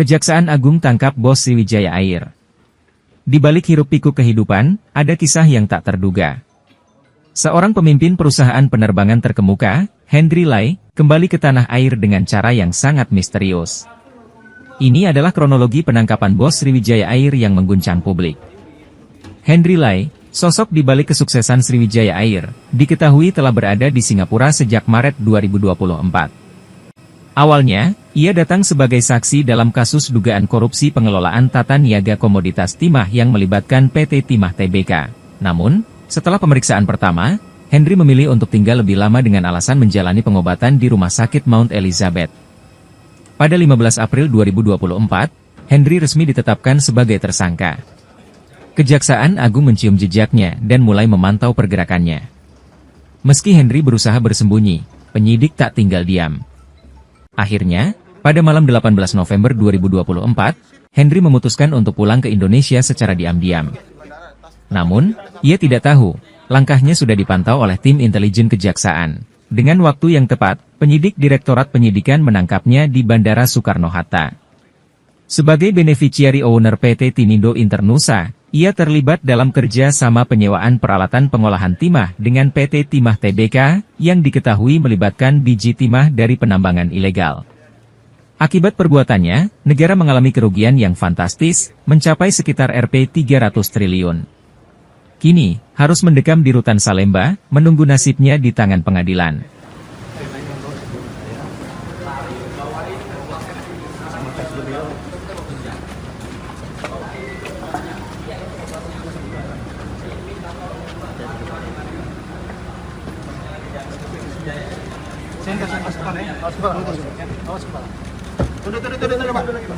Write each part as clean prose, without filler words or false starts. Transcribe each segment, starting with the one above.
Kejaksaan Agung tangkap bos Sriwijaya Air. Di balik hiruk-pikuk kehidupan, ada kisah yang tak terduga. Seorang pemimpin perusahaan penerbangan terkemuka, Henry Lai, kembali ke tanah air dengan cara yang sangat misterius. Ini adalah kronologi penangkapan bos Sriwijaya Air yang mengguncang publik. Henry Lai, sosok di balik kesuksesan Sriwijaya Air, diketahui telah berada di Singapura sejak Maret 2024. Awalnya, ia datang sebagai saksi dalam kasus dugaan korupsi pengelolaan tata niaga komoditas timah yang melibatkan PT Timah Tbk. Namun, setelah pemeriksaan pertama, Henry memilih untuk tinggal lebih lama dengan alasan menjalani pengobatan di Rumah Sakit Mount Elizabeth. Pada 15 April 2024, Henry resmi ditetapkan sebagai tersangka. Kejaksaan Agung mencium jejaknya dan mulai memantau pergerakannya. Meski Henry berusaha bersembunyi, penyidik tak tinggal diam. Akhirnya, pada malam 18 November 2024, Henry memutuskan untuk pulang ke Indonesia secara diam-diam. Namun, ia tidak tahu, langkahnya sudah dipantau oleh tim intelijen kejaksaan. Dengan waktu yang tepat, penyidik Direktorat Penyidikan menangkapnya di Bandara Soekarno-Hatta. Sebagai beneficiary owner PT Tinindo Internusa, ia terlibat dalam kerja sama penyewaan peralatan pengolahan timah dengan PT Timah Tbk, yang diketahui melibatkan biji timah dari penambangan ilegal. Akibat perbuatannya, negara mengalami kerugian yang fantastis, mencapai sekitar Rp 300 triliun. Kini, harus mendekam di Rutan Salemba, menunggu nasibnya di tangan pengadilan.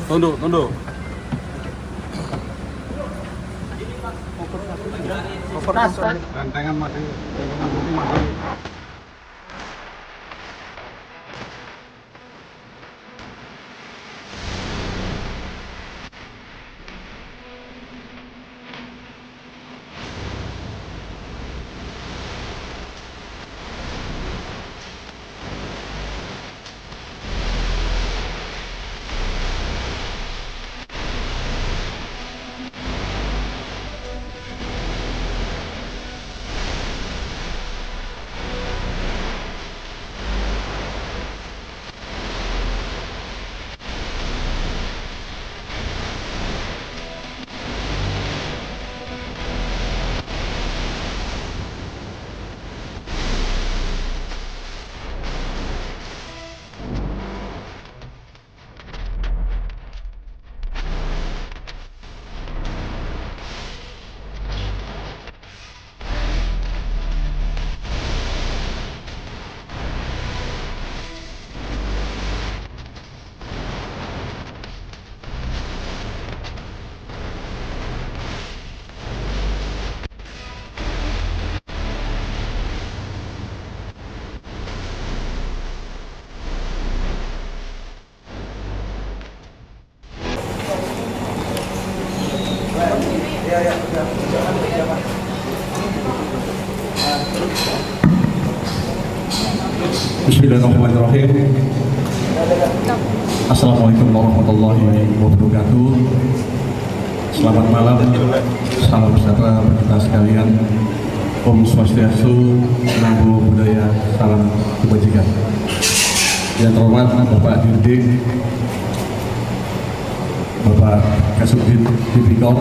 Tunduk. Rantangan mati. Bismillahirrahmanirrahim. Assalamualaikum warahmatullahi wabarakatuh. Selamat malam, salam sejahtera bagi kita sekalian. Om Swastiastu, Namo Buddhaya, salam kebajikan. Yang terhormat Bapak Dirdik, Bapak Kasubdit Tipikor,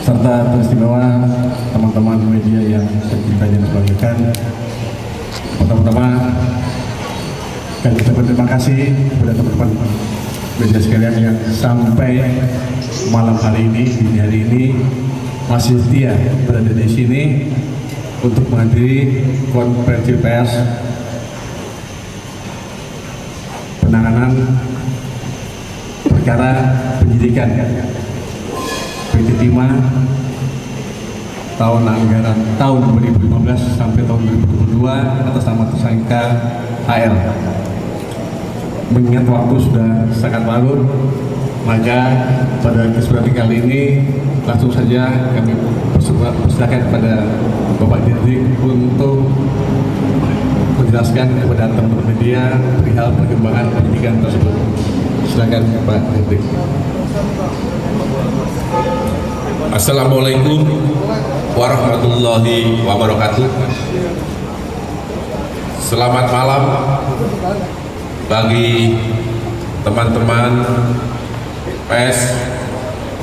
serta teristimewa teman-teman media yang saya cintai dan banggakan. Pertama-tama, kami ucapkan terima kasih kepada teman-teman media sekalian yang sampai malam hari ini, dini hari ini, masih setia berada di sini untuk menghadiri konferensi pers penanganan perkara penyidikan PT Timah tahun anggaran tahun 2015 sampai tahun 2022 atas nama tersangka HL. Mengingat waktu sudah sangat larut, maka pada kesempatan kali ini langsung saja kami persilakan kepada Bapak Dirdik untuk menjelaskan kepada teman-teman media perihal perkembangan penyidikan tersebut. Silakan Pak Hendrik. Assalamualaikum warahmatullahi wabarakatuh. Selamat malam bagi teman-teman pers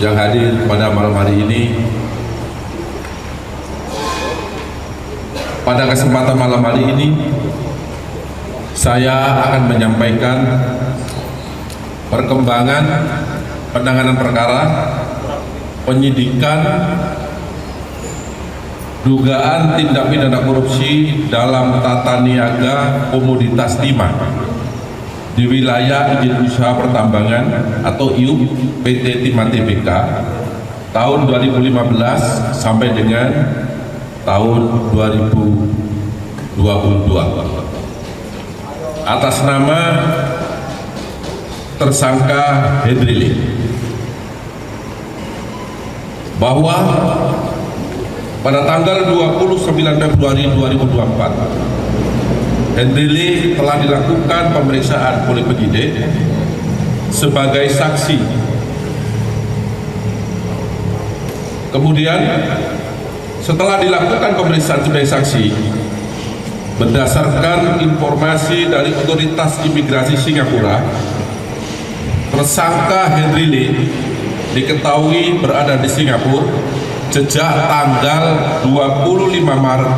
yang hadir pada malam hari ini. Pada kesempatan malam hari ini, saya akan menyampaikan perkembangan penanganan perkara penyidikan dugaan tindak pidana korupsi dalam tata niaga komoditas timah di wilayah izin usaha pertambangan atau IUP PT Timah Tbk tahun 2015 sampai dengan tahun 2022 atas nama tersangka Hendri Lee, bahwa pada tanggal 29 Februari 2024 Hendri Lee telah dilakukan pemeriksaan oleh penyidik sebagai saksi. Kemudian setelah dilakukan pemeriksaan sebagai saksi, berdasarkan informasi dari otoritas imigrasi Singapura, tersangka Hendri Lee diketahui berada di Singapura sejak tanggal 25 Maret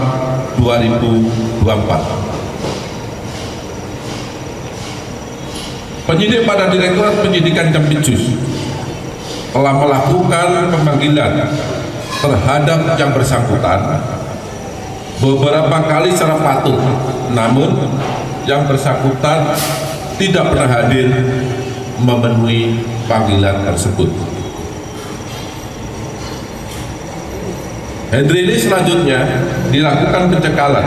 2024. Penyidik pada Direktorat Penyidikan Jampitsus telah melakukan pemanggilan terhadap yang bersangkutan beberapa kali secara patut, namun yang bersangkutan tidak pernah hadir memenuhi panggilan tersebut. Hendri Lee selanjutnya dilakukan pencekalan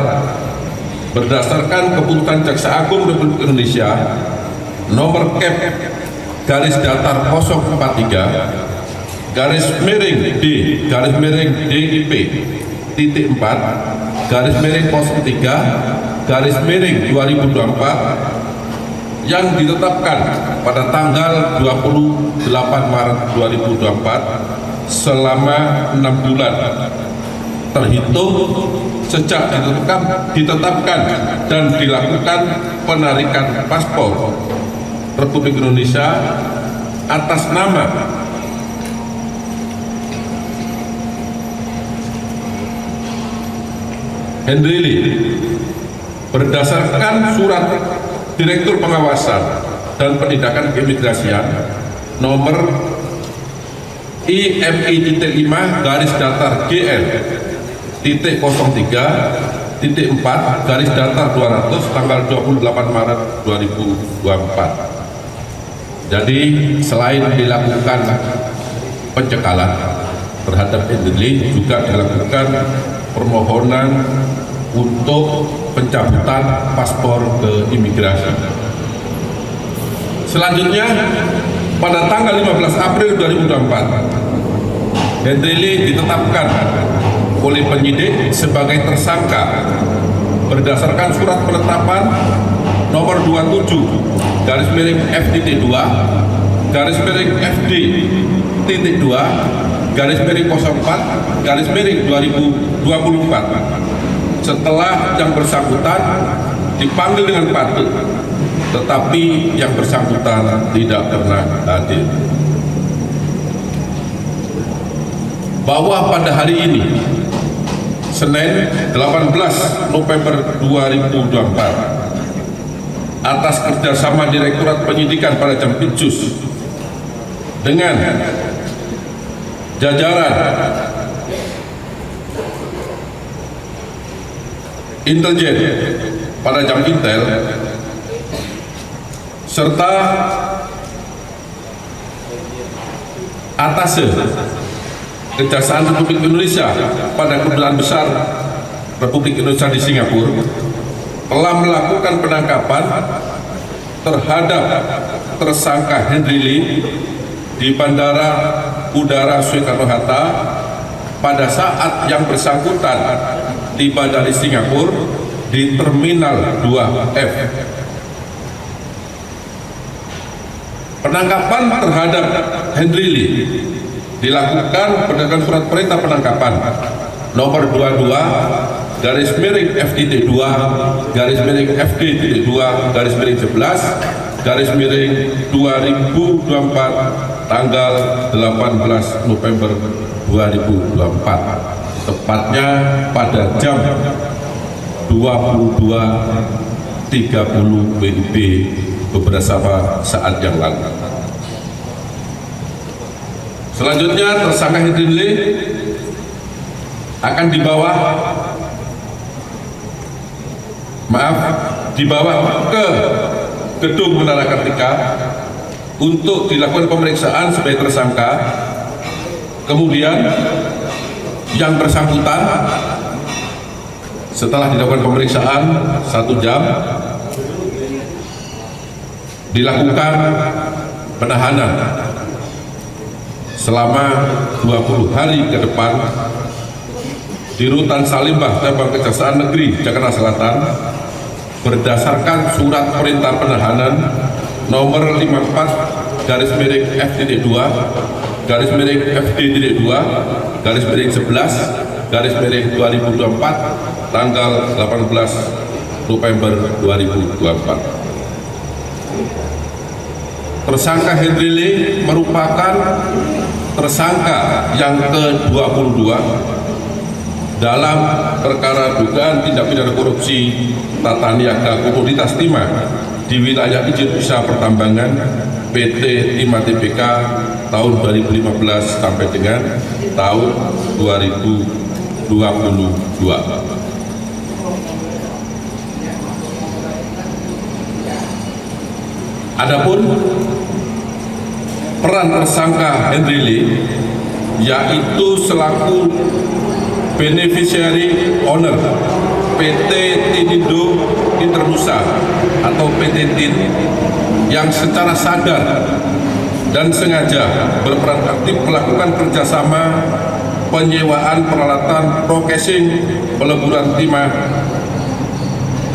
berdasarkan keputusan Jaksa Agung Republik Indonesia nomor Kep garis datar 043 garis miring D garis miring DIP titik 4 garis miring 03 garis miring 2024 yang ditetapkan pada tanggal 28 Maret 2024 selama 6 bulan terhitung sejak ditetapkan dan dilakukan penarikan paspor Republik Indonesia atas nama Hendri Lee berdasarkan surat Direktur Pengawasan dan Penindakan Keimigrasian nomor IMI.5 garis datar GL titik 03 titik 4 garis datar 200 tanggal 28 Maret 2024. Jadi selain dilakukan pencekalan terhadap Hendri Lee, juga dilakukan permohonan untuk pencabutan paspor ke imigrasi. Selanjutnya pada tanggal 15 April 2024 Hendri Lee ditetapkan oleh penyidik sebagai tersangka berdasarkan surat penetapan nomor 27 garis miring FTT2 garis miring FD.2 garis miring 04 garis miring 2024 setelah yang bersangkutan dipanggil dengan patut, tetapi yang bersangkutan tidak pernah hadir. Bahwa pada hari ini, Senin 18 November 2024, atas kerjasama Direktorat Penyidikan pada Jampitsus dengan jajaran intelijen pada Jampintel serta Atase Kejaksaan Republik Indonesia pada Kedutaan Besar Republik Indonesia di Singapura telah melakukan penangkapan terhadap tersangka Hendri Lee di Bandara Udara Soekarno-Hatta pada saat yang bersangkutan tiba dari Singapura di Terminal 2F. Penangkapan terhadap Henry Lee dilakukan berdasarkan surat perintah penangkapan nomor 22 garis miring FIT 2 garis miring FD.2 garis miring 11 garis miring 2024 tanggal 18 November 2024, tepatnya pada jam 22.30 WIB beberapa saat yang lalu. Selanjutnya tersangka Henry Lee akan dibawa ke gedung Menara Kartika untuk dilakukan pemeriksaan sebagai tersangka. Kemudian yang bersangkutan setelah dilakukan pemeriksaan 1 jam dilakukan penahanan selama 20 hari ke depan di Rutan Salimbah Cabang Kejaksaan Negeri Jakarta Selatan berdasarkan surat perintah penahanan nomor 54 garis miring FD.2 garis miring FD.2 garis miring 11 garis miring 2024 tanggal 18 November 2024. Tersangka Henry Lee merupakan tersangka yang ke-22 dalam perkara dugaan tindak pidana korupsi tata niaga komoditas timah di wilayah izin usaha pertambangan PT Timah Tbk tahun 2015 sampai dengan tahun 2022. Adapun peran tersangka Henry Lee yaitu selaku beneficiary owner PT Tinindo Internusa atau PT TIN yang secara sadar dan sengaja berperan aktif melakukan kerjasama penyewaan peralatan processing peleburan timah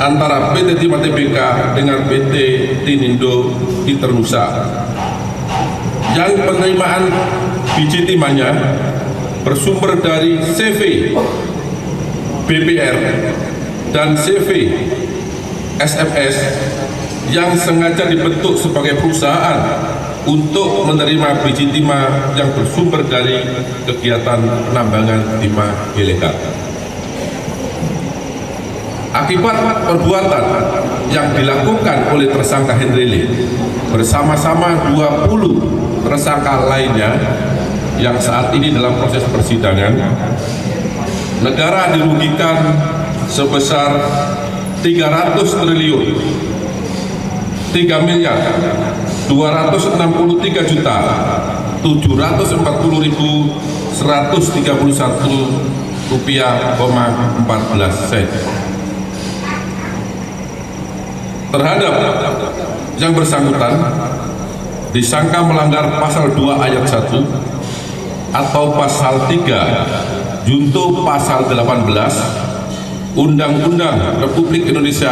antara PT Timah Tbk dengan PT Tinindo Internusa, yang penerimaan biji timahnya bersumber dari CV BPR dan CV SMS yang sengaja dibentuk sebagai perusahaan untuk menerima biji timah yang bersumber dari kegiatan penambangan timah ilegal. Akibat perbuatan yang dilakukan oleh tersangka Henry Lee bersama-sama 20 tersangka lainnya yang saat ini dalam proses persidangan, negara dirugikan sebesar 300 triliun 3 miliar 263 juta 740.131 rupiah, 14 sen. Terhadap yang bersangkutan disangka melanggar pasal 2 ayat 1 atau pasal 3 junto pasal 18 Undang-Undang Republik Indonesia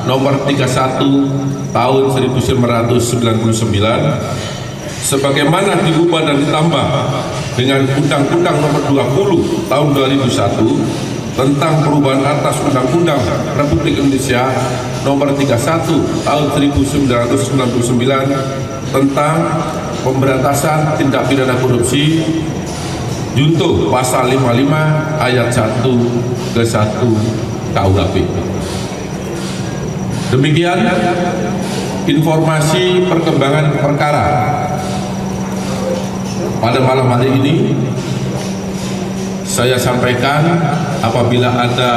nomor 31 tahun 1999 sebagaimana diubah dan ditambah dengan Undang-Undang nomor 20 tahun 2001 tentang perubahan atas Undang-Undang Republik Indonesia nomor 31 tahun 1999 tentang pemberantasan tindak pidana korupsi junto pasal 55 ayat 1 ke 1 KUHP. Demikian informasi perkembangan perkara pada malam hari ini. Saya sampaikan apabila ada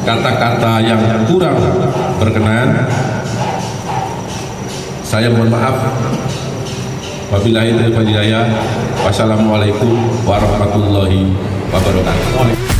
kata-kata yang kurang berkenan, saya mohon maaf. Wabillahi taufiq wal hidayah. Wassalamualaikum warahmatullahi wabarakatuh.